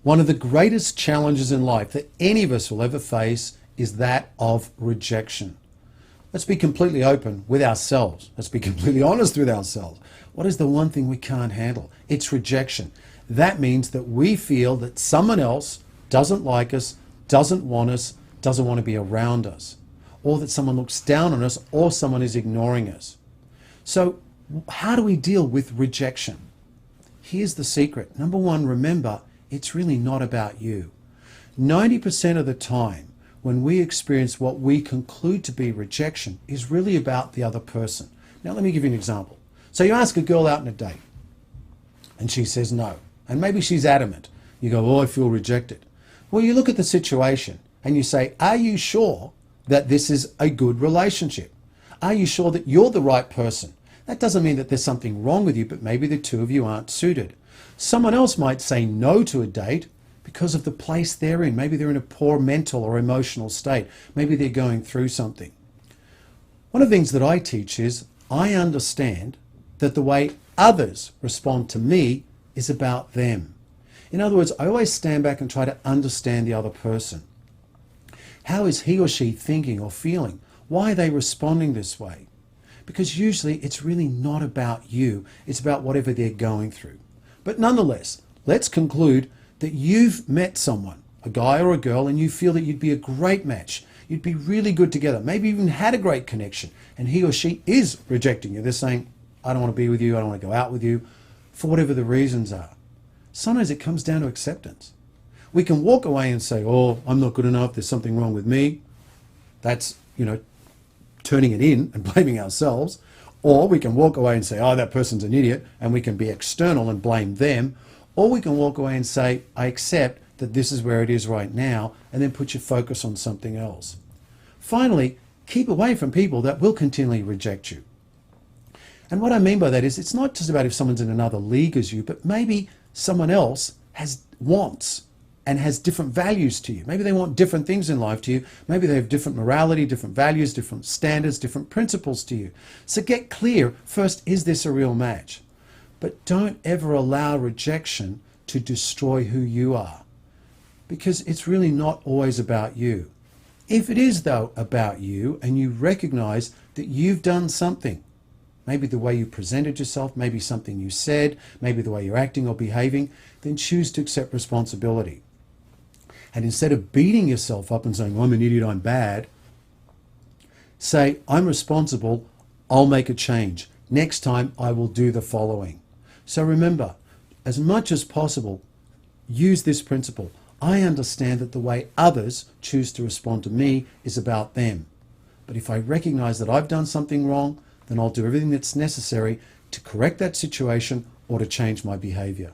One of the greatest challenges in life that any of us will ever face is that of rejection. Let's be completely open with ourselves. Let's be completely honest with ourselves. What is the one thing we can't handle? It's rejection. That means that we feel that someone else doesn't like us, doesn't want to be around us, or that someone looks down on us, or someone is ignoring us. So how do we deal with rejection? Here's the secret. Number one, remember, it's really not about you. 90% of the time when we experience what we conclude to be rejection is really about the other person. Now let me give you an example. So you ask a girl out on a date and she says no, and maybe she's adamant. You go, oh, I feel rejected. Well, you look at the situation and you say, are you sure that this is a good relationship? Are you sure that you're the right person? That doesn't mean that there's something wrong with you, but maybe the two of you aren't suited. Someone else might say no to a date because of the place they're in. Maybe they're in a poor mental or emotional state. Maybe they're going through something. One of the things that I teach is I understand that the way others respond to me is about them. In other words, I always stand back and try to understand the other person. How is he or she thinking or feeling? Why are they responding this way? Because usually it's really not about you. It's about whatever they're going through. But nonetheless, let's conclude that you've met someone, a guy or a girl, and you feel that you'd be a great match. You'd be really good together. Maybe even had a great connection. And he or she is rejecting you. They're saying, I don't want to be with you. I don't want to go out with you, for whatever the reasons are. Sometimes it comes down to acceptance. We can walk away and say, oh, I'm not good enough. There's something wrong with me. That's, turning it in and blaming ourselves. Or we can walk away and say, oh, that person's an idiot, and we can be external and blame them. Or we can walk away and say, I accept that this is where it is right now, and then put your focus on something else. Finally, keep away from people that will continually reject you. And what I mean by that is it's not just about if someone's in another league as you, but maybe someone else has wants and has different values to you. Maybe they want different things in life to you. Maybe they have different morality, different values, different standards, different principles to you. So get clear, first, is this a real match? But don't ever allow rejection to destroy who you are, because it's really not always about you. If it is, though, about you, and you recognize that you've done something, maybe the way you presented yourself, maybe something you said, maybe the way you're acting or behaving, then choose to accept responsibility. And instead of beating yourself up and saying, I'm an idiot, I'm bad, say, I'm responsible, I'll make a change. Next time I will do the following. So remember, as much as possible, use this principle. I understand that the way others choose to respond to me is about them. But if I recognize that I've done something wrong, then I'll do everything that's necessary to correct that situation or to change my behavior.